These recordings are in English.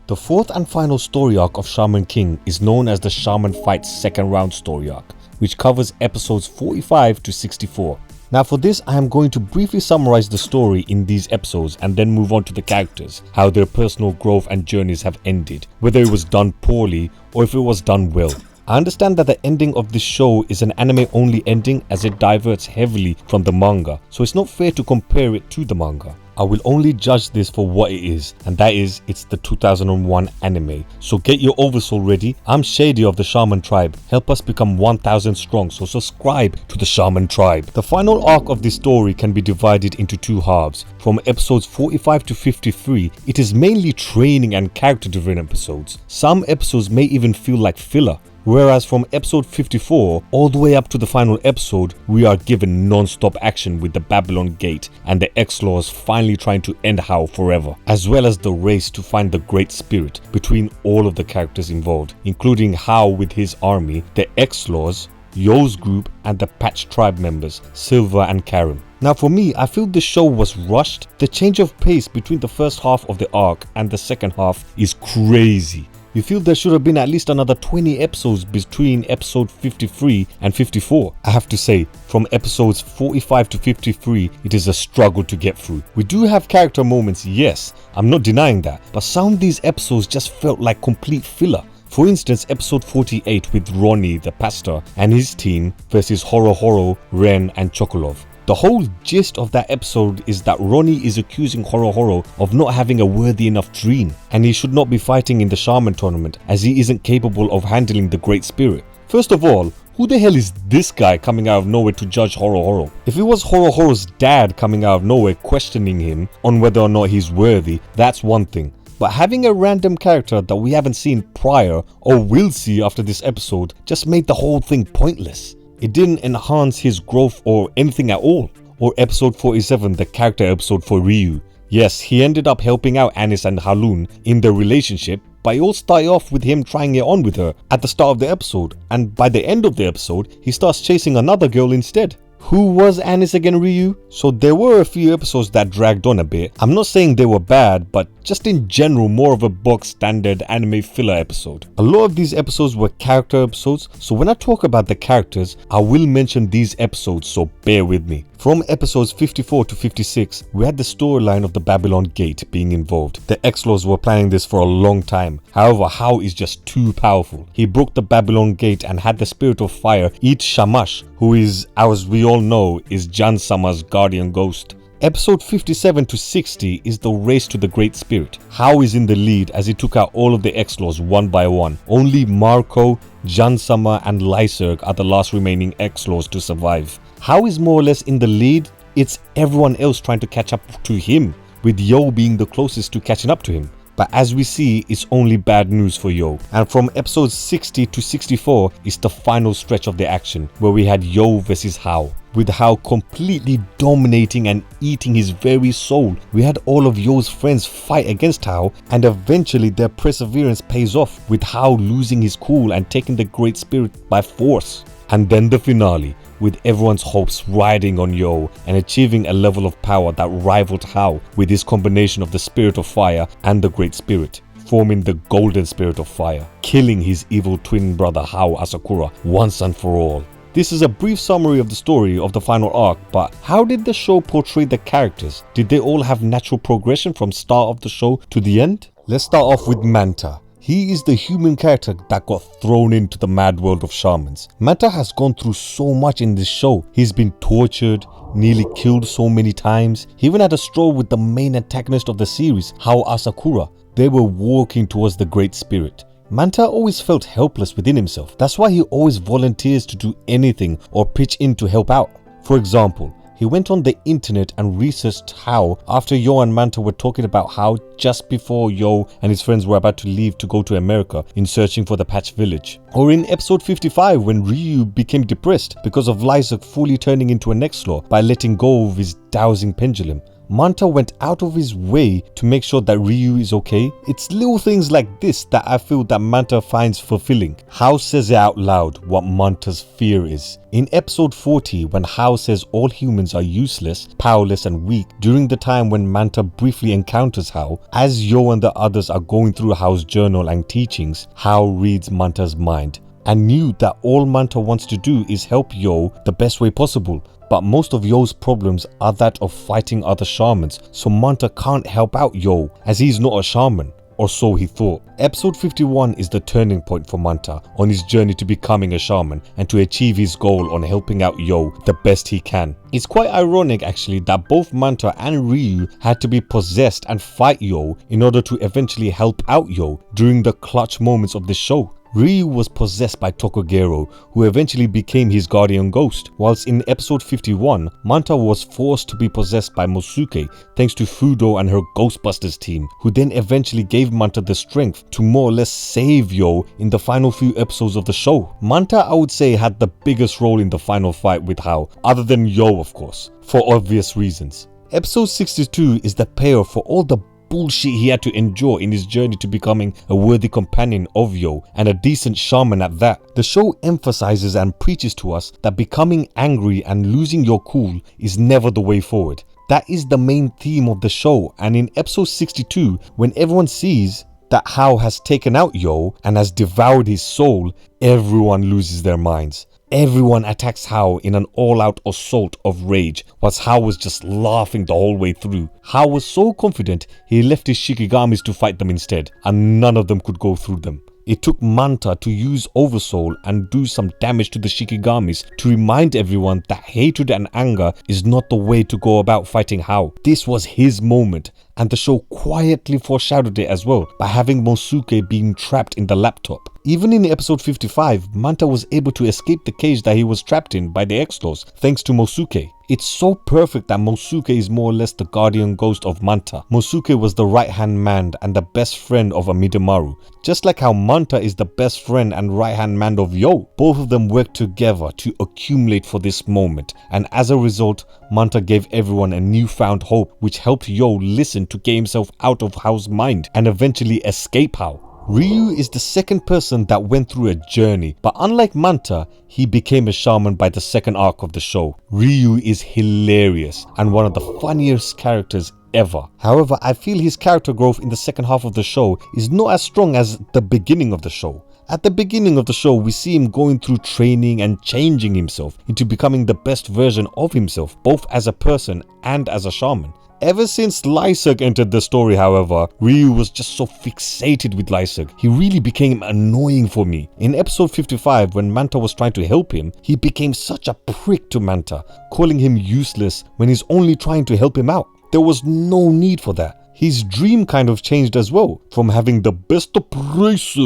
The fourth and final story arc of Shaman King is known as the Shaman Fight second round story arc, which covers episodes 45 to 64. Now for this, I am going to briefly summarize the story in these episodes and then move on to the characters, how their personal growth and journeys have ended, whether it was done poorly or if it was done well. I understand that the ending of this show is an anime only ending as it diverts heavily from the manga, so it's not fair to compare it to the manga. I will only judge this for what it is, and that is, it's the 2001 anime. So get your oversoul ready. I'm Shady of the Shaman Tribe. Help us become 1000 strong, so subscribe to the Shaman Tribe. The final arc of this story can be divided into two halves. From episodes 45 to 53, it is mainly training and character driven episodes. Some episodes may even feel like filler. Whereas from episode 54 all the way up to the final episode, we are given non-stop action with the Babylon Gate and the X-Laws finally trying to end Hao forever, as well as the race to find the Great Spirit between all of the characters involved, including Hao with his army, the X-Laws, Yo's group and the Patch tribe members, Silver and Karim. Now for me, I feel the show was rushed. The change of pace between the first half of the arc and the second half is crazy. You feel there should have been at least another 20 episodes between episode 53 and 54. I have to say, from episodes 45 to 53, it is a struggle to get through. We do have character moments, yes, I'm not denying that, but some of these episodes just felt like complete filler. For instance, episode 48 with Ronnie the pastor and his team versus Horohoro, Ren and Chocolove. The whole gist of that episode is that Ronnie is accusing Horohoro of not having a worthy enough dream, and he should not be fighting in the Shaman tournament as he isn't capable of handling the Great Spirit. First of all, who the hell is this guy coming out of nowhere to judge Horohoro? If it was Horohoro's dad coming out of nowhere questioning him on whether or not he's worthy, that's one thing. But having a random character that we haven't seen prior or will see after this episode just made the whole thing pointless. It didn't enhance his growth or anything at all. Or episode 47, the character episode for Ryu. Yes, he ended up helping out Anis and Halun in their relationship, but it all started off with him trying it on with her at the start of the episode, and by the end of the episode, he starts chasing another girl instead. Who was Anis again, Ryu? So there were a few episodes that dragged on a bit. I'm not saying they were bad, but just in general more of a box standard anime filler episode. A lot of these episodes were character episodes, so when I talk about the characters, I will mention these episodes, so bear with me. From episodes 54 to 56, we had the storyline of the Babylon Gate being involved. The X-Laws were planning this for a long time. However, Hao is just too powerful. He broke the Babylon Gate and had the Spirit of Fire eat Shamash, who is, as we all know, is Jan-sama's guardian ghost. Episode 57 to 60 is the race to the Great Spirit. Hao is in the lead as he took out all of the X-Laws one by one. Only Marco, Jan-sama and Lyserg are the last remaining X-Laws to survive. Hao is more or less in the lead. It's everyone else trying to catch up to him, with Yo being the closest to catching up to him. But as we see, it's only bad news for Yo. And from episodes 60 to 64 is the final stretch of the action, where we had Yo versus Hao. With Hao completely dominating and eating his very soul. We had all of Yo's friends fight against Hao, and eventually their perseverance pays off, with Hao losing his cool and taking the Great Spirit by force. And then the finale, with everyone's hopes riding on Yo and achieving a level of power that rivaled Hao with his combination of the Spirit of Fire and the Great Spirit, forming the Golden Spirit of Fire, killing his evil twin brother Hao Asakura once and for all. This is a brief summary of the story of the final arc, but how did the show portray the characters? Did they all have natural progression from start of the show to the end? Let's start off with Manta. He is the human character that got thrown into the mad world of shamans. Manta has gone through so much in this show. He's been tortured, nearly killed so many times. He even had a stroll with the main antagonist of the series, Hao Asakura. They were walking towards the Great Spirit. Manta always felt helpless within himself. That's why he always volunteers to do anything or pitch in to help out. For example, he went on the internet and researched Hao after Yo and Manta were talking about Hao just before Yo and his friends were about to leave to go to America in searching for the Patch village. Or in episode 55 when Ryu became depressed because of Lyserg fully turning into an X-Law by letting go of his dowsing pendulum. Manta went out of his way to make sure that Ryu is okay. It's little things like this that I feel that Manta finds fulfilling. Hao says it out loud what Manta's fear is. In episode 40, when Hao says all humans are useless, powerless and weak, during the time when Manta briefly encounters Hao, as Yo and the others are going through Hao's journal and teachings, Hao reads Manta's mind and knew that all Manta wants to do is help Yo the best way possible. But most of Yo's problems are that of fighting other shamans, so Manta can't help out Yo as he's not a shaman, or so he thought. Episode 51 is the turning point for Manta on his journey to becoming a shaman and to achieve his goal on helping out Yo the best he can. It's quite ironic actually that both Manta and Ryu had to be possessed and fight Yo in order to eventually help out Yo during the clutch moments of the show. Ryu was possessed by Tokugero, who eventually became his guardian ghost, whilst in episode 51, Manta was forced to be possessed by Mosuke thanks to Fudo and her Ghostbusters team, who then eventually gave Manta the strength to more or less save Yo in the final few episodes of the show. Manta, I would say, had the biggest role in the final fight with Hao, other than Yo of course, for obvious reasons. Episode 62 is the payoff for all the bullshit he had to endure in his journey to becoming a worthy companion of Yo and a decent shaman at that. The show emphasizes and preaches to us that becoming angry and losing your cool is never the way forward. That is the main theme of the show, and in episode 62, when everyone sees that Hao has taken out Yo and has devoured his soul, everyone loses their minds. Everyone attacks Hao in an all-out assault of rage, whilst Hao was just laughing the whole way through. Hao was so confident he left his Shikigamis to fight them instead, and none of them could go through them. It took Manta to use Oversoul and do some damage to the Shikigamis to remind everyone that hatred and anger is not the way to go about fighting Hao. This was his moment, and the show quietly foreshadowed it as well by having Mosuke being trapped in the laptop. Even in episode 55, Manta was able to escape the cage that he was trapped in by the X-Laws thanks to Mosuke. It's so perfect that Mosuke is more or less the guardian ghost of Manta. Mosuke was the right-hand man and the best friend of Amidomaru, just like how Manta is the best friend and right-hand man of Yo. Both of them worked together to accumulate for this moment, and as a result, Manta gave everyone a newfound hope, which helped Yo listen to get himself out of Hao's mind and eventually escape Hao. Ryu is the second person that went through a journey, but unlike Manta, he became a shaman by the second arc of the show. Ryu is hilarious and one of the funniest characters ever. However, I feel his character growth in the second half of the show is not as strong as the beginning of the show. At the beginning of the show, we see him going through training and changing himself into becoming the best version of himself, both as a person and as a shaman. Ever since Lyserg entered the story, however, Ryu was just so fixated with Lyserg. He really became annoying for me. In episode 55, when Manta was trying to help him, he became such a prick to Manta, calling him useless when he's only trying to help him out. There was no need for that. His dream kind of changed as well, from having the best price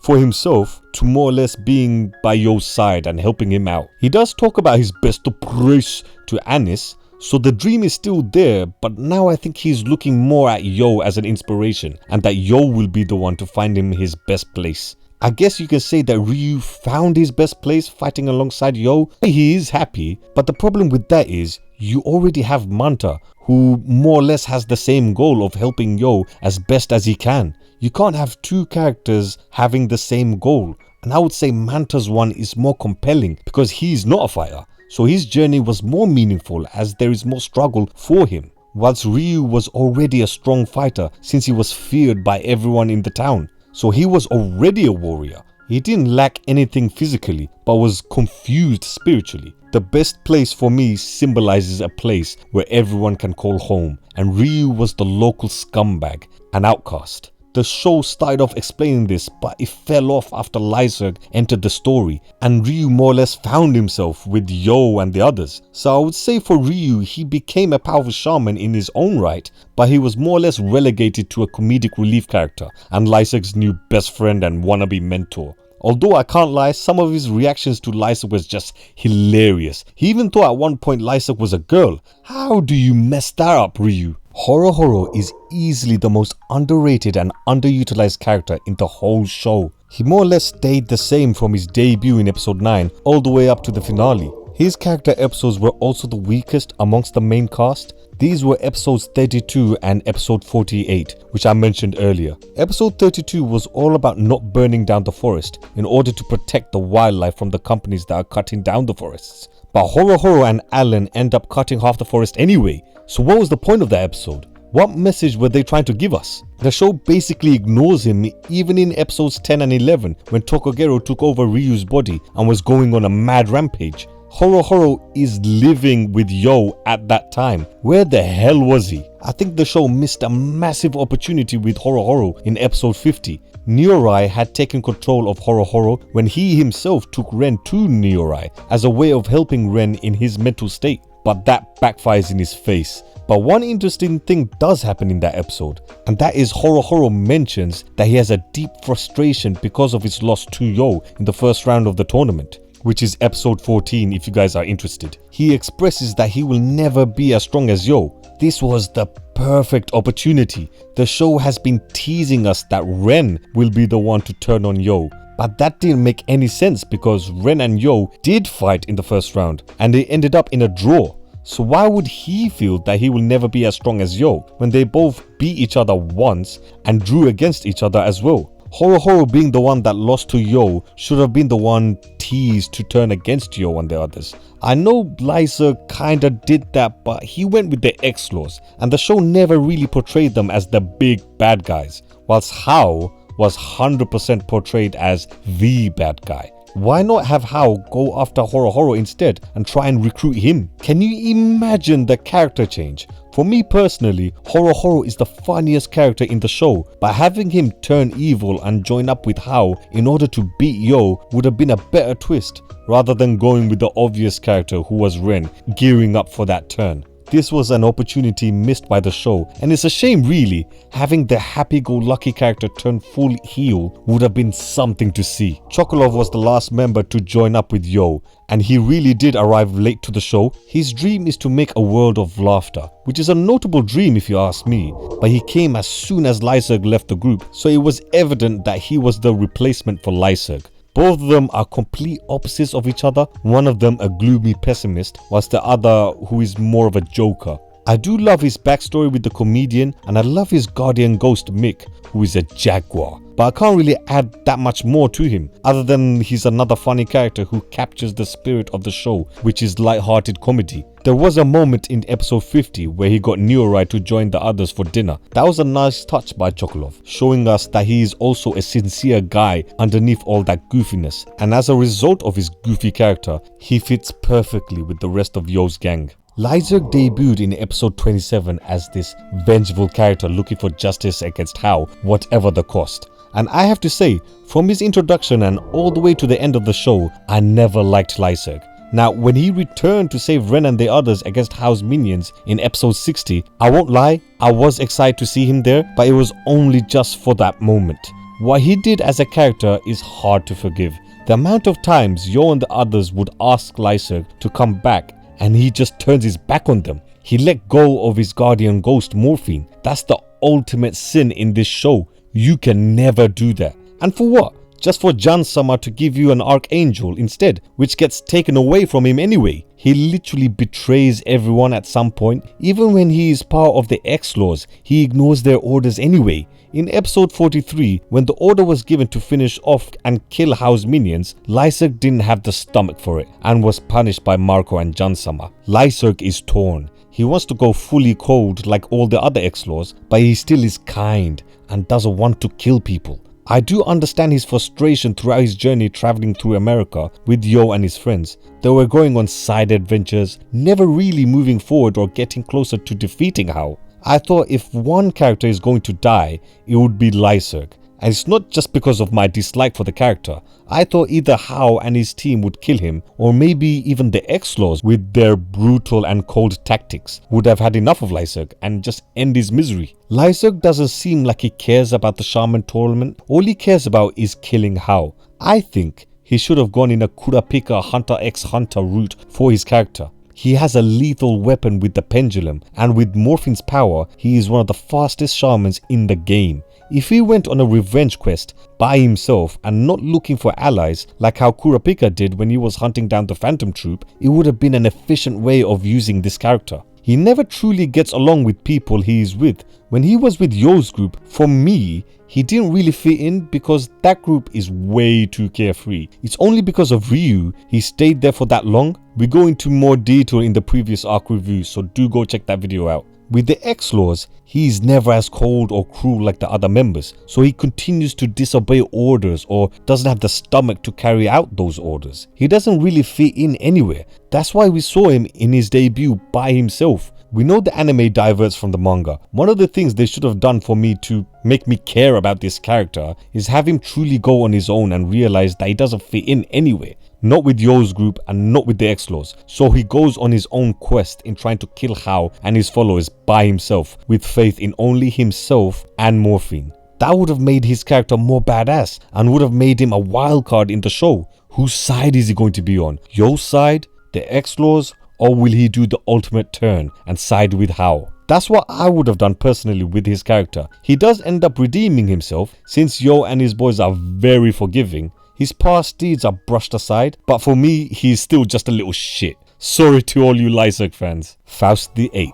for himself to more or less being by Yo's side and helping him out. He does talk about his best price to Anis, so the dream is still there, but now I think he's looking more at Yo as an inspiration and that Yo will be the one to find him his best place. I guess you can say that Ryu found his best place fighting alongside Yo. He is happy, but the problem with that is you already have Manta, who more or less has the same goal of helping Yo as best as he can. You can't have two characters having the same goal, and I would say Manta's one is more compelling because he's not a fighter. So his journey was more meaningful as there is more struggle for him, whilst Ryu was already a strong fighter since he was feared by everyone in the town. So he was already a warrior. He didn't lack anything physically, but was confused spiritually. The best place for me symbolizes a place where everyone can call home, and Ryu was the local scumbag, an outcast. The show started off explaining this, but it fell off after Lyserg entered the story and Ryu more or less found himself with Yo and the others. So I would say for Ryu, he became a powerful shaman in his own right, but he was more or less relegated to a comedic relief character and Lyserg's new best friend and wannabe mentor. Although I can't lie, some of his reactions to Lyserg was just hilarious. He even thought at one point Lyserg was a girl. How do you mess that up, Ryu? Horohoro is easily the most underrated and underutilized character in the whole show. He more or less stayed the same from his debut in episode 9 all the way up to the finale. His character episodes were also the weakest amongst the main cast. These were episodes 32 and episode 48, which I mentioned earlier. Episode 32 was all about not burning down the forest in order to protect the wildlife from the companies that are cutting down the forests. But Horohoro and Alan end up cutting half the forest anyway. So what was the point of that episode? What message were they trying to give us? The show basically ignores him even in episodes 10 and 11 when Tokogero took over Ryu's body and was going on a mad rampage. Horohoro is living with Yo at that time. Where the hell was he? I think the show missed a massive opportunity with Horohoro in episode 50. Nyorai had taken control of Horohoro when he himself took Ren to Nyorai as a way of helping Ren in his mental state. But that backfires in his face. But one interesting thing does happen in that episode, and that is Horohoro mentions that he has a deep frustration because of his loss to Yo in the first round of the tournament, which is episode 14 if you guys are interested. He expresses that he will never be as strong as Yo. This was the perfect opportunity. The show has been teasing us that Ren will be the one to turn on Yo. But that didn't make any sense because Ren and Yo did fight in the first round and they ended up in a draw. So why would he feel that he will never be as strong as Yo when they both beat each other once and drew against each other as well? Horohoro being the one that lost to Yo should have been the one teased to turn against Yo and the others. I know Lyserg kinda did that, but he went with the X-Laws and the show never really portrayed them as the big bad guys, whilst Hao was 100% portrayed as the bad guy. Why not have Hao go after Horohoro instead and try and recruit him? Can you imagine the character change? For me personally, Horohoro is the funniest character in the show, but having him turn evil and join up with Hao in order to beat Yo would have been a better twist, rather than going with the obvious character who was Ren, gearing up for that turn. This was an opportunity missed by the show, and it's a shame really. Having the happy-go-lucky character turn full heel would have been something to see. Chocolove was the last member to join up with Yo, and he really did arrive late to the show. His dream is to make a world of laughter, which is a notable dream if you ask me, but he came as soon as Lyserg left the group, so it was evident that he was the replacement for Lyserg. Both of them are complete opposites of each other, one of them a gloomy pessimist, whilst the other who is more of a joker. I do love his backstory with the comedian, and I love his guardian ghost Mick, who is a jaguar. But I can't really add that much more to him, other than he's another funny character who captures the spirit of the show, which is light-hearted comedy. There was a moment in episode 50 where he got Nyorai to join the others for dinner. That was a nice touch by Chocolove, showing us that he is also a sincere guy underneath all that goofiness, and as a result of his goofy character, he fits perfectly with the rest of Yo's gang. Lyserg debuted in episode 27 as this vengeful character looking for justice against Hao, whatever the cost. And I have to say, from his introduction and all the way to the end of the show, I never liked Lyserg. Now, when he returned to save Ren and the others against Hao's minions in episode 60, I won't lie, I was excited to see him there, but it was only just for that moment. What he did as a character is hard to forgive. The amount of times Yo and the others would ask Lyserg to come back and he just turns his back on them. He let go of his guardian ghost Morphine. That's the ultimate sin in this show. You can never do that. And for what? Just for Jan-sama to give you an archangel instead, which gets taken away from him anyway. He literally betrays everyone at some point. Even when he is part of the X-Laws, he ignores their orders anyway. In episode 43, when the order was given to finish off and kill Hao's minions, Lyserg didn't have the stomach for it and was punished by Marco and Jan-sama. Lyserg is torn. He wants to go fully cold like all the other X-Laws, but he still is kind and doesn't want to kill people. I do understand his frustration throughout his journey traveling through America with Yo and his friends. They were going on side adventures, never really moving forward or getting closer to defeating Hao. I thought if one character is going to die, it would be Lyserg. And it's not just because of my dislike for the character. I thought either Hao and his team would kill him, or maybe even the X-Laws with their brutal and cold tactics would have had enough of Lyserg and just end his misery. Lyserg doesn't seem like he cares about the Shaman tournament. All he cares about is killing Hao. I think he should have gone in a Kurapika Hunter x Hunter route for his character. He has a lethal weapon with the pendulum, and with Morphine's power, he is one of the fastest shamans in the game. If he went on a revenge quest by himself and not looking for allies like how Kurapika did when he was hunting down the Phantom Troop, it would have been an efficient way of using this character. He never truly gets along with people he is with. When he was with Yo's group, for me, he didn't really fit in because that group is way too carefree. It's only because of Ryu he stayed there for that long. We go into more detail in the previous arc review, so do go check that video out. With the X-Laws, he is never as cold or cruel like the other members, so he continues to disobey orders or doesn't have the stomach to carry out those orders. He doesn't really fit in anywhere. That's why we saw him in his debut by himself. We know the anime diverts from the manga. One of the things they should have done for me to make me care about this character is have him truly go on his own and realize that he doesn't fit in anywhere. Not with Yo's group and not with the X-Laws. So he goes on his own quest in trying to kill Hao and his followers by himself with faith in only himself and morphine. That would have made his character more badass and would have made him a wild card in the show. Whose side is he going to be on? Yo's side? The X-Laws? Or will he do the ultimate turn and side with Hao? That's what I would have done personally with his character. He does end up redeeming himself since Yo and his boys are very forgiving. His past deeds are brushed aside, but for me, he's still just a little shit. Sorry to all you Lyserg fans. Faust VIII.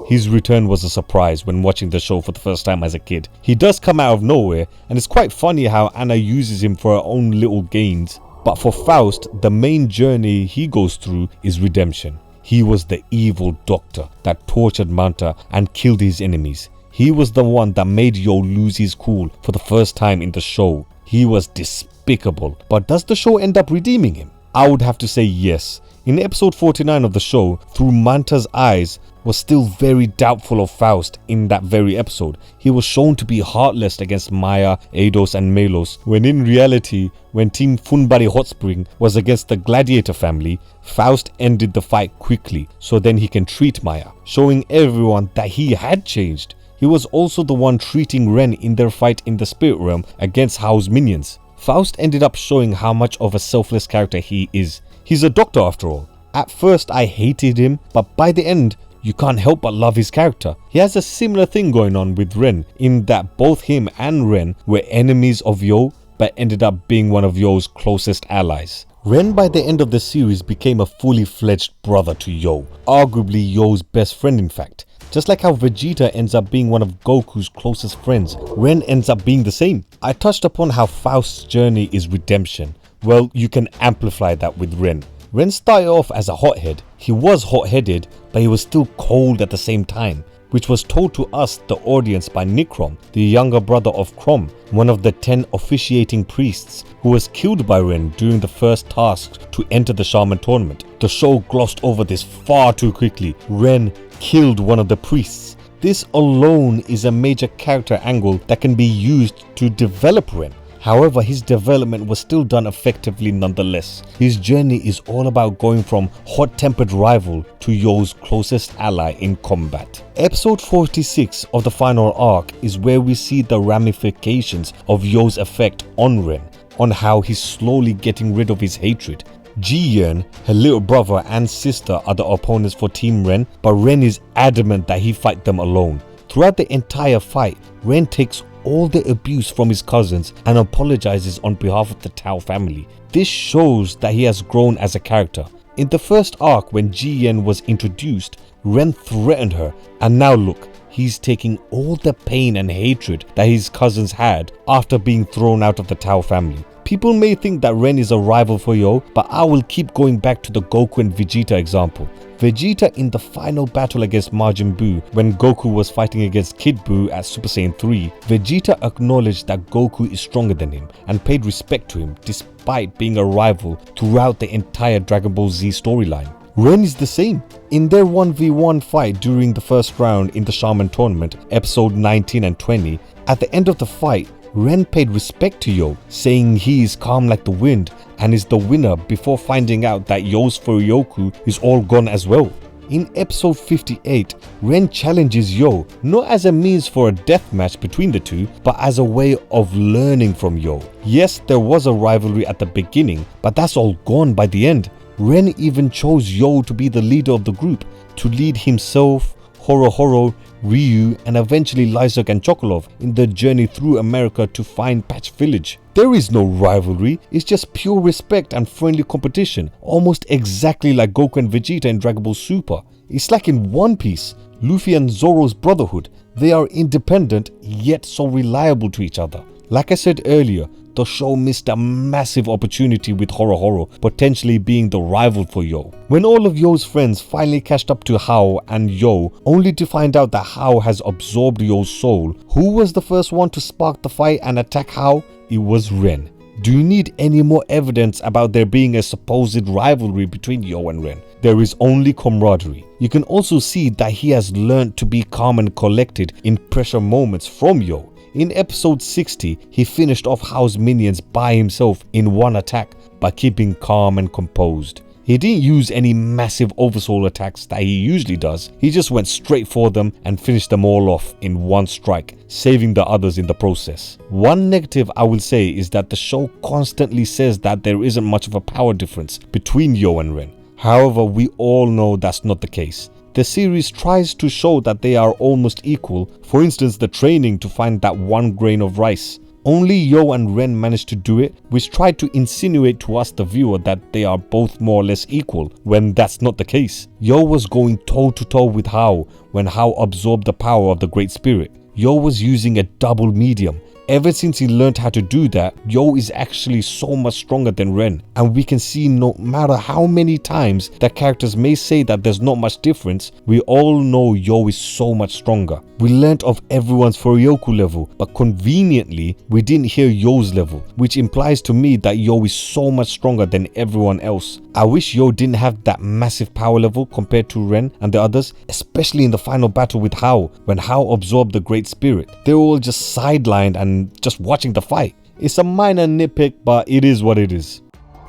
His return was a surprise when watching the show for the first time as a kid. He does come out of nowhere, and it's quite funny how Anna uses him for her own little gains. But for Faust, the main journey he goes through is redemption. He was the evil doctor that tortured Manta and killed his enemies. He was the one that made Yo lose his cool for the first time in the show. He was despicable. But does the show end up redeeming him? I would have to say yes. In episode 49 of the show, through Manta's eyes, was still very doubtful of Faust in that very episode. He was shown to be heartless against Maya, Eidos and Melos, when in reality, when Team Funbari Hot Spring was against the Gladiator family, Faust ended the fight quickly so then he can treat Maya, showing everyone that he had changed. He was also the one treating Ren in their fight in the spirit realm against Hao's minions. Faust ended up showing how much of a selfless character he is. He's a doctor after all. At first I hated him, but by the end, you can't help but love his character. He has a similar thing going on with Ren, in that both him and Ren were enemies of Yo, but ended up being one of Yo's closest allies. Ren by the end of the series became a fully fledged brother to Yo, arguably Yo's best friend in fact. Just like how Vegeta ends up being one of Goku's closest friends, Ren ends up being the same. I touched upon how Faust's journey is redemption. Well, you can amplify that with Ren. Ren started off as a hothead. He was hot-headed, but he was still cold at the same time, which was told to us, the audience, by Nikrom, the younger brother of Krom, one of the 10 officiating priests who was killed by Ren during the first task to enter the Shaman tournament. The show glossed over this far too quickly. Ren killed one of the priests. This alone is a major character angle that can be used to develop Ren. However, his development was still done effectively nonetheless. His journey is all about going from hot-tempered rival to Yo's closest ally in combat. Episode 46 of the final arc is where we see the ramifications of Yo's effect on Ren, on how he's slowly getting rid of his hatred. Ji-yeon, her little brother and sister are the opponents for Team Ren, but Ren is adamant that he fight them alone. Throughout the entire fight, Ren takes all the abuse from his cousins and apologizes on behalf of the Tao family. This shows that he has grown as a character. In the first arc when Ji-yeon was introduced, Ren threatened her, and now look, he's taking all the pain and hatred that his cousins had after being thrown out of the Tao family. People may think that Ren is a rival for Yo, but I will keep going back to the Goku and Vegeta example. Vegeta in the final battle against Majin Buu, when Goku was fighting against Kid Buu at Super Saiyan 3, Vegeta acknowledged that Goku is stronger than him and paid respect to him despite being a rival throughout the entire Dragon Ball Z storyline. Ren is the same. In their 1v1 fight during the first round in the Shaman tournament, episode 19 and 20, at the end of the fight, Ren paid respect to Yo, saying he is calm like the wind and is the winner before finding out that Yo's Furyoku is all gone as well. In episode 58, Ren challenges Yo, not as a means for a death match between the two, but as a way of learning from Yo. Yes, there was a rivalry at the beginning, but that's all gone by the end. Ren even chose Yo to be the leader of the group, to lead himself, Horohoro, Ryu, and eventually Lyserg and Chocolove in their journey through America to find Patch Village. There is no rivalry, it's just pure respect and friendly competition, almost exactly like Goku and Vegeta in Dragon Ball Super. It's like in One Piece, Luffy and Zoro's brotherhood. They are independent yet so reliable to each other. Like I said earlier, the show missed a massive opportunity with Horohoro potentially being the rival for Yo. When all of Yo's friends finally catched up to Hao and Yo, only to find out that Hao has absorbed Yo's soul, who was the first one to spark the fight and attack Hao? It was Ren. Do you need any more evidence about there being a supposed rivalry between Yo and Ren? There is only camaraderie. You can also see that he has learned to be calm and collected in pressure moments from Yo. In episode 60, he finished off Hao's minions by himself in one attack by keeping calm and composed. He didn't use any massive oversoul attacks that he usually does. He just went straight for them and finished them all off in one strike, saving the others in the process. One negative I will say is that the show constantly says that there isn't much of a power difference between Yo and Ren. However, we all know that's not the case. The series tries to show that they are almost equal, for instance the training to find that one grain of rice. Only Yo and Ren managed to do it, which tried to insinuate to us the viewer that they are both more or less equal, when that's not the case. Yo was going toe to toe with Hao when Hao absorbed the power of the Great Spirit. Yo was using a double medium. Ever since he learned how to do that, Yo is actually so much stronger than Ren, and we can see no matter how many times that characters may say that there's not much difference, we all know Yo is so much stronger. We learnt of everyone's Furyoku level, but conveniently we didn't hear Yo's level, which implies to me that Yo is so much stronger than everyone else. I wish Yo didn't have that massive power level compared to Ren and the others, especially in the final battle with Hao, when Hao absorbed the Great Spirit. They were all just sidelined and just watching the fight. It's a minor nitpick, but it is what it is.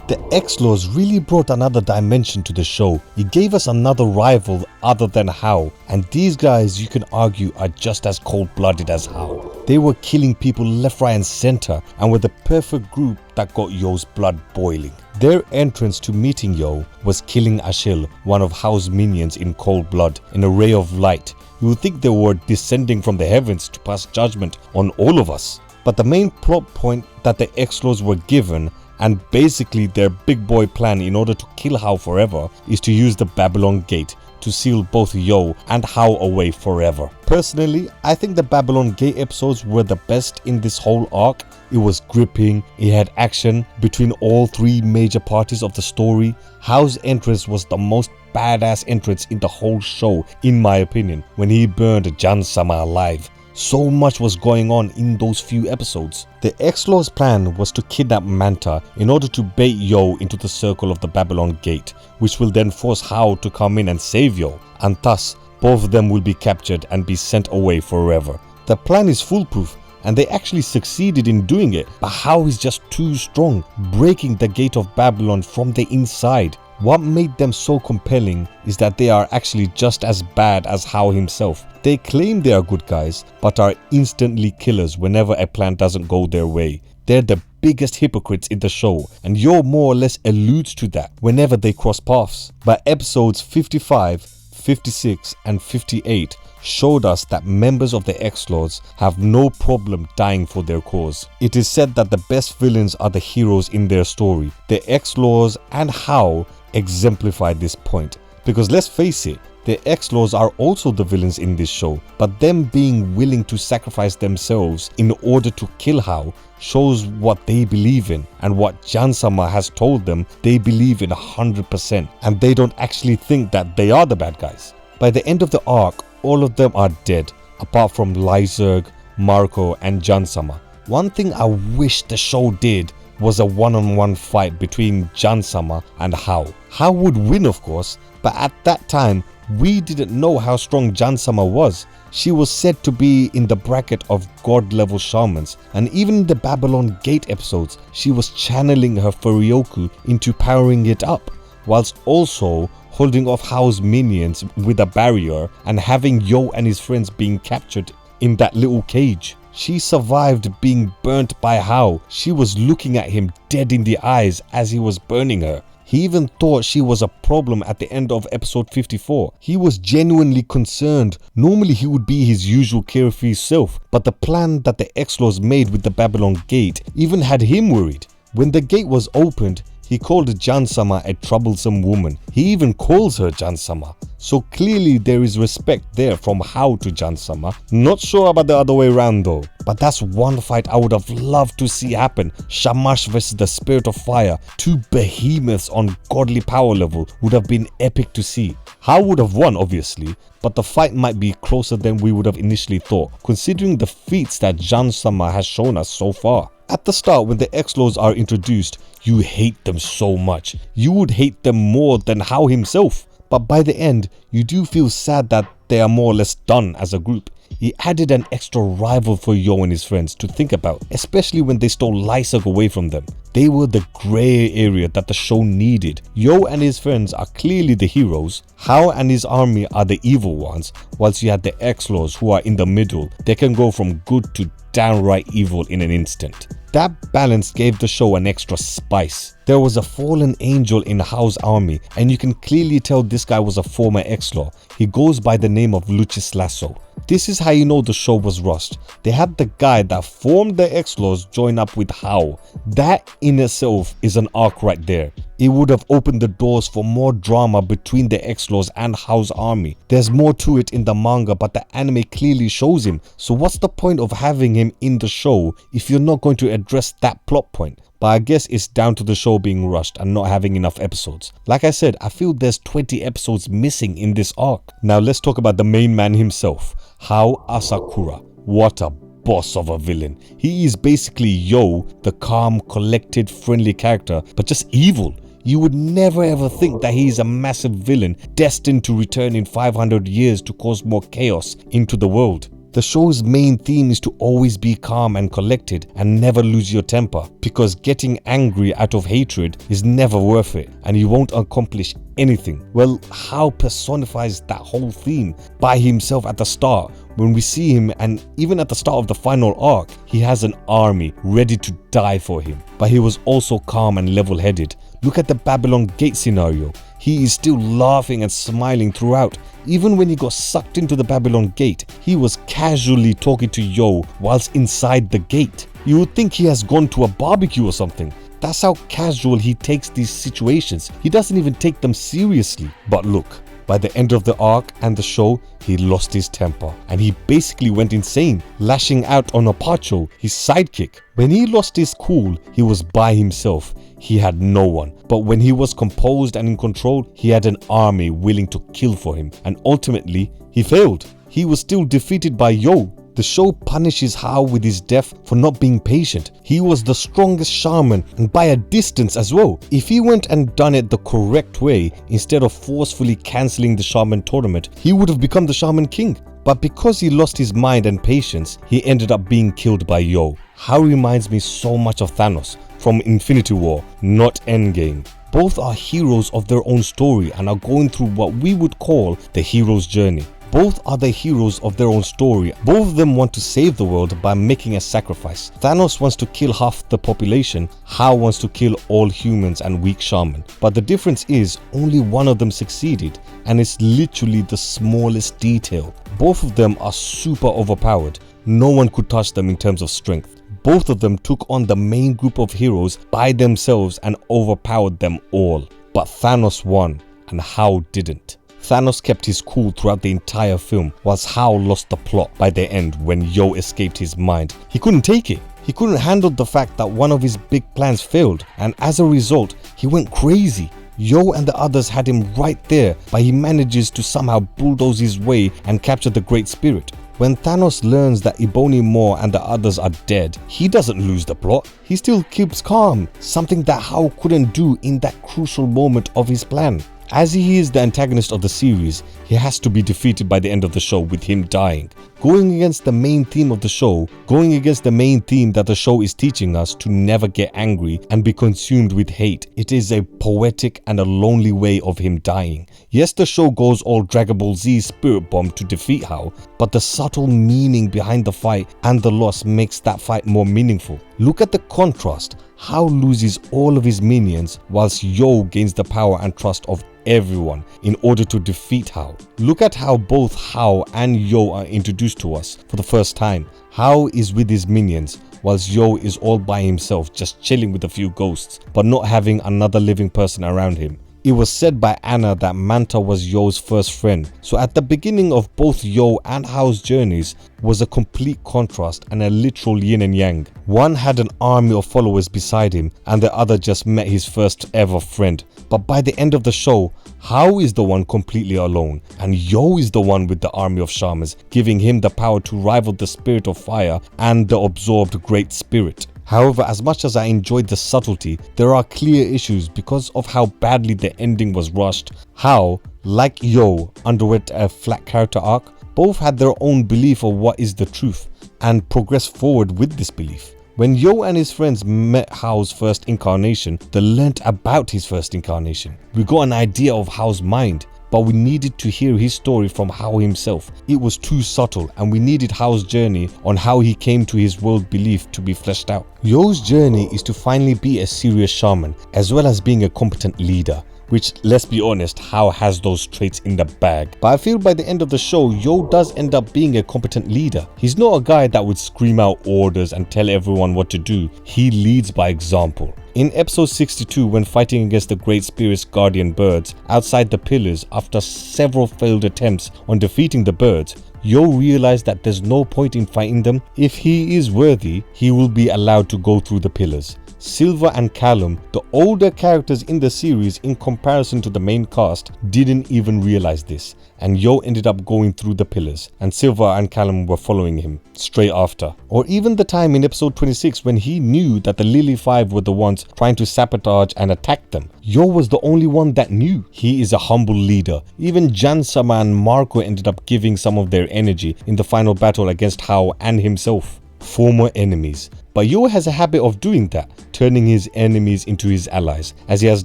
The X-Laws really brought another dimension to the show. It gave us another rival other than Hao, and these guys you can argue are just as cold-blooded as Hao. They were killing people left, right and center and were the perfect group that got Yo's blood boiling. Their entrance to meeting Yo was killing Ashil, one of Hao's minions, in cold blood, in a ray of light. You would think they were descending from the heavens to pass judgment on all of us. But the main plot point that the X-Laws were given, and basically their big boy plan in order to kill Hao forever, is to use the Babylon Gate to seal both Yo and Hao away forever. Personally, I think the Babylon Gate episodes were the best in this whole arc. It was gripping, it had action between all three major parties of the story. Hao's entrance was the most badass entrance in the whole show, in my opinion, when he burned Jan-sama alive. So much was going on in those few episodes. The X-Law's plan was to kidnap Manta in order to bait Yo into the circle of the Babylon Gate, which will then force Hao to come in and save Yo, and thus both of them will be captured and be sent away forever. The plan is foolproof, and they actually succeeded in doing it, but Hao is just too strong, breaking the gate of Babylon from the inside. What made them so compelling is that they are actually just as bad as Hao himself. They claim they are good guys, but are instantly killers whenever a plan doesn't go their way. They're the biggest hypocrites in the show, and Yo more or less alludes to that whenever they cross paths. But episodes 55, 56 and 58 showed us that members of the X-Laws have no problem dying for their cause. It is said that the best villains are the heroes in their story. The X-Laws and Hao exemplify this point, because let's face it, the X-Laws are also the villains in this show, but them being willing to sacrifice themselves in order to kill Hao shows what they believe in, and what Jan-sama has told them they believe in 100%, and they don't actually think that they are the bad guys. By the end of the arc, all of them are dead, apart from Lyserg, Marco and Jan-sama. One thing I wish the show did was a one-on-one fight between Jan-sama and Hao. Hao would win, of course, but at that time we didn't know how strong Jan-sama was. She was said to be in the bracket of god-level shamans, and even in the Babylon Gate episodes she was channeling her Furyoku into powering it up, whilst also holding off Hao's minions with a barrier and having Yo and his friends being captured in that little cage. She survived being burnt by Hao. She was looking at him dead in the eyes as he was burning her. He even thought she was a problem at the end of episode 54. He was genuinely concerned. Normally he would be his usual carefree self, but the plan that the X-Laws made with the Babylon Gate even had him worried. When the gate was opened, he called Jansama a troublesome woman. He even calls her Jansama. So clearly there is respect there from How to Jansama. Not sure about the other way around though. But that's one fight I would have loved to see happen. Shamash versus the Spirit of Fire. Two behemoths on godly power level would have been epic to see. How would have won obviously, but the fight might be closer than we would have initially thought, considering the feats that Jansama has shown us so far. At the start, when the X-Laws are introduced, you hate them so much. You would hate them more than How himself. But by the end, you do feel sad that they are more or less done as a group. He added an extra rival for Yo and his friends to think about, especially when they stole Lyserg away from them. They were the grey area that the show needed. Yo and his friends are clearly the heroes. How and his army are the evil ones, whilst you had the X-Laws who are in the middle. They can go from good to downright evil in an instant. That balance gave the show an extra spice. There was a fallen angel in Hao's army, and you can clearly tell this guy was a former X-Law. He goes by the name of Lucius Lasso. This is how you know the show was rushed. They had the guy that formed the X-Laws join up with Hao. That in itself is an arc right there. It would have opened the doors for more drama between the X-Laws and Hao's army. There's more to it in the manga, but the anime clearly shows him. So what's the point of having him in the show if you're not going to address that plot point? But I guess it's down to the show being rushed and not having enough episodes. Like I said, I feel there's 20 episodes missing in this arc. Now let's talk about the main man himself, Hao Asakura. What a boss of a villain. He is basically Yo, the calm, collected, friendly character, but just evil. You would never ever think that he is a massive villain destined to return in 500 years to cause more chaos into the world. The show's main theme is to always be calm and collected and never lose your temper, because getting angry out of hatred is never worth it and you won't accomplish anything. Well, Hao personifies that whole theme by himself at the start. When we see him, and even at the start of the final arc, he has an army ready to die for him. But he was also calm and level-headed. Look at the Babylon Gate scenario. He is still laughing and smiling throughout. Even when he got sucked into the Babylon Gate, he was casually talking to Yo whilst inside the gate. You would think he has gone to a barbecue or something. That's how casual he takes these situations. He doesn't even take them seriously. But look, by the end of the arc and the show, he lost his temper and he basically went insane, lashing out on Apacho, his sidekick. When he lost his cool, he was by himself. He had no one. But when he was composed and in control, he had an army willing to kill for him. And ultimately, he failed. He was still defeated by Yo. The show punishes Hao with his death for not being patient. He was the strongest shaman, and by a distance as well. If he went and done it the correct way, instead of forcefully cancelling the shaman tournament, he would have become the shaman king. But because he lost his mind and patience, he ended up being killed by Yo. Hao reminds me so much of Thanos from Infinity War, not Endgame. Both are heroes of their own story and are going through what we would call the hero's journey. Both are the heroes of their own story. Both of them want to save the world by making a sacrifice. Thanos wants to kill half the population. Hao wants to kill all humans and weak shaman. But the difference is only one of them succeeded, and it's literally the smallest detail. Both of them are super overpowered. No one could touch them in terms of strength. Both of them took on the main group of heroes by themselves and overpowered them all. But Thanos won and Hao didn't. Thanos kept his cool throughout the entire film, whilst Hao lost the plot by the end when Yo escaped his mind. He couldn't take it. He couldn't handle the fact that one of his big plans failed, and as a result, he went crazy. Yo and the others had him right there, but he manages to somehow bulldoze his way and capture the Great Spirit. When Thanos learns that Ebony Maw and the others are dead, he doesn't lose the plot. He still keeps calm, something that Hao couldn't do in that crucial moment of his plan. As he is the antagonist of the series, he has to be defeated by the end of the show with him dying. going against the main theme of the show, going against the main theme that the show is teaching us to never get angry and be consumed with hate. It is a poetic and a lonely way of him dying. Yes, the show goes all Dragon Ball Z spirit bomb to defeat Hao, but the subtle meaning behind the fight and the loss makes that fight more meaningful. Look at the contrast. Hao loses all of his minions whilst Yo gains the power and trust of everyone in order to defeat Hao. Look at how both Hao and Yo are introduced to us for the first time. Hao is with his minions whilst Yo is all by himself, just chilling with a few ghosts but not having another living person around him. It was said by Anna that Manta was Yo's first friend, so at the beginning of both Yo and Hao's journeys was a complete contrast and a literal yin and yang. One had an army of followers beside him and the other just met his first ever friend. But by the end of the show, Hao is the one completely alone and Yo is the one with the army of shamans, giving him the power to rival the spirit of fire and the absorbed great spirit. However, as much as I enjoyed the subtlety, there are clear issues because of how badly the ending was rushed. Hao, like Yo, underwent a flat character arc. Both had their own belief of what is the truth and progressed forward with this belief. When Yo and his friends met Hao's first incarnation, they learnt about his first incarnation. We got an idea of Hao's mind, but we needed to hear his story from Hao himself. It was too subtle and we needed Hao's journey on how he came to his world belief to be fleshed out. Yo's journey is to finally be a serious shaman as well as being a competent leader, which, let's be honest, Hao has those traits in the bag. But I feel by the end of the show, Yo does end up being a competent leader. He's not a guy that would scream out orders and tell everyone what to do. He leads by example. In episode 62, when fighting against the Great Spirit's guardian birds outside the pillars after several failed attempts on defeating the birds, Yo realized that there's no point in fighting them. If he is worthy, he will be allowed to go through the pillars. Silver and Callum, the older characters in the series in comparison to the main cast, didn't even realize this, and Yo ended up going through the pillars and Silver and Callum were following him straight after. Or even the time in episode 26 when he knew that the Lily Five were the ones trying to sabotage and attack them. Yo was the only one that knew. He is a humble leader. Even Jansama and Marco ended up giving some of their energy in the final battle against Hao and himself. Former enemies. But Yo has a habit of doing that, turning his enemies into his allies, as he has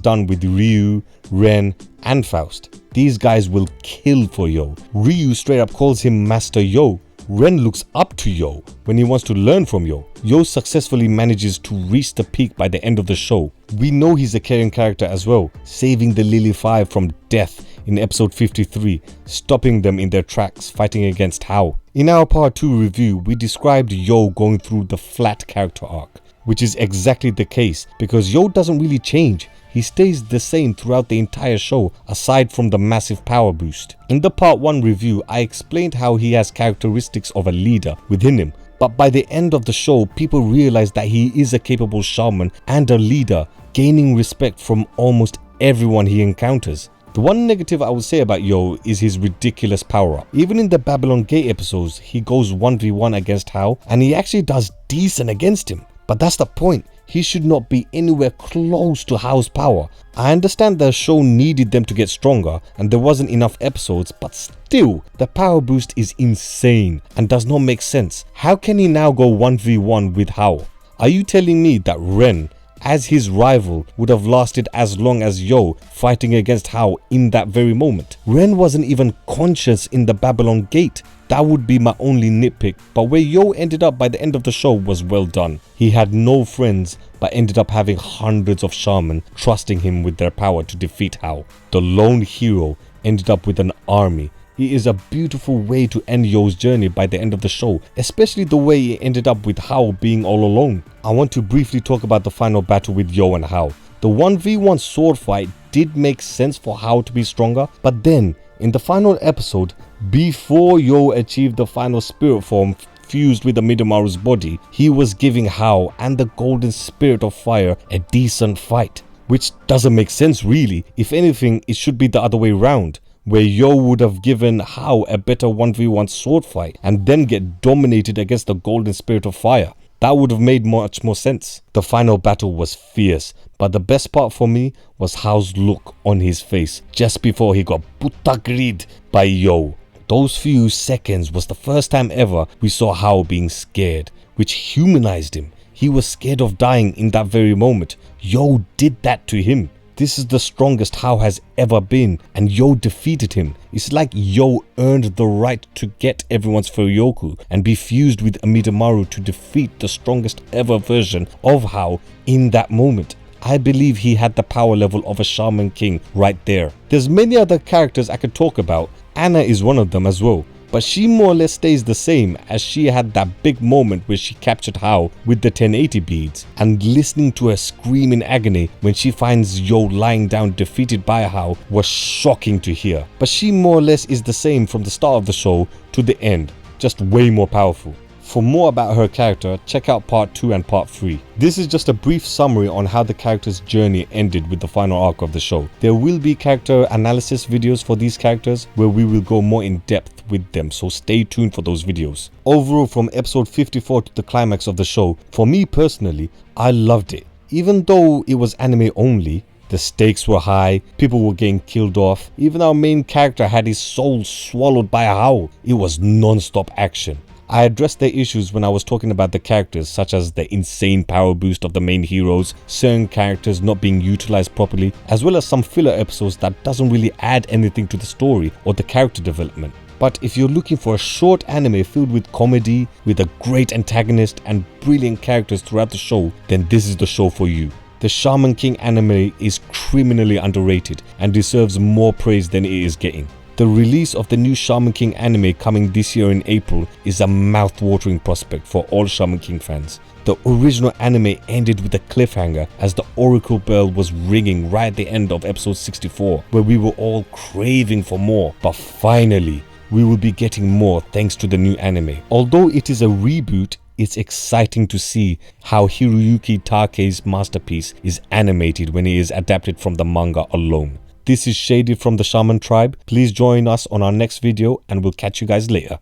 done with Ryu, Ren and Faust. These guys will kill for Yo. Ryu straight up calls him Master Yo. Ren looks up to Yo when he wants to learn from Yo. Yo successfully manages to reach the peak by the end of the show. We know he's a caring character as well, saving the Lily Five from death in episode 53, stopping them in their tracks fighting against Hao. In our part 2 review, we described Yo going through the flat character arc, which is exactly the case because Yo doesn't really change. He stays the same throughout the entire show aside from the massive power boost. In the part 1 review, I explained how he has characteristics of a leader within him, but by the end of the show, people realize that he is a capable shaman and a leader, gaining respect from almost everyone he encounters. The one negative I would say about Yo is his ridiculous power up. Even in the Babylon Gate episodes, he goes 1v1 against Hao and he actually does decent against him. But that's the point. He should not be anywhere close to Hao's power. I understand the show needed them to get stronger and there wasn't enough episodes, but still, the power boost is insane and does not make sense. How can he now go 1v1 with Hao? Are you telling me that Ren, as his rival, would have lasted as long as Yo fighting against Hao in that very moment? Ren wasn't even conscious in the Babylon Gate. That would be my only nitpick, but where Yo ended up by the end of the show was well done. He had no friends but ended up having hundreds of shaman trusting him with their power to defeat Hao. The lone hero ended up with an army. It is a beautiful way to end Yo's journey by the end of the show, especially the way it ended up with Hao being all alone. I want to briefly talk about the final battle with Yo and Hao. The 1v1 sword fight did make sense for Hao to be stronger, but then in the final episode, before Yo achieved the final spirit form fused with the Midamaru's body, he was giving Hao and the golden spirit of fire a decent fight, which doesn't make sense really. If anything, it should be the other way around, where Yo would have given Hao a better 1v1 sword fight and then get dominated against the golden spirit of fire. That would have made much more sense. The final battle was fierce, but the best part for me was Hao's look on his face just before he got butagreed by Yo. Those few seconds was the first time ever we saw Hao being scared, which humanized him. He was scared of dying in that very moment. Yo did that to him. This is the strongest Hao has ever been, and Yo defeated him. It's like Yo earned the right to get everyone's Furyoku and be fused with Amidamaru to defeat the strongest ever version of Hao in that moment. I believe he had the power level of a Shaman King right there. There's many other characters I could talk about. Anna is one of them as well. But she more or less stays the same, as she had that big moment where she captured Hao with the 1080 beads, and listening to her scream in agony when she finds Yo lying down defeated by Hao was shocking to hear. But she more or less is the same from the start of the show to the end, just way more powerful. For more about her character, check out part 2 and part 3. This is just a brief summary on how the character's journey ended with the final arc of the show. There will be character analysis videos for these characters where we will go more in depth with them, so stay tuned for those videos. Overall, from episode 54 to the climax of the show, for me personally, I loved it. Even though it was anime only, the stakes were high, people were getting killed off, even our main character had his soul swallowed by a Hao. It was non-stop action. I addressed the issues when I was talking about the characters, such as the insane power boost of the main heroes, certain characters not being utilized properly, as well as some filler episodes that doesn't really add anything to the story or the character development. But if you're looking for a short anime filled with comedy, with a great antagonist and brilliant characters throughout the show, then this is the show for you. The Shaman King anime is criminally underrated and deserves more praise than it is getting. The release of the new Shaman King anime coming this year in April is a mouth-watering prospect for all Shaman King fans. The original anime ended with a cliffhanger as the Oracle Bell was ringing right at the end of episode 64, where we were all craving for more. But finally, we will be getting more thanks to the new anime. Although it is a reboot, it's exciting to see how Hiroyuki Takei's masterpiece is animated when it is adapted from the manga alone. This is Shady from the Shaman Tribe. Please join us on our next video and we'll catch you guys later.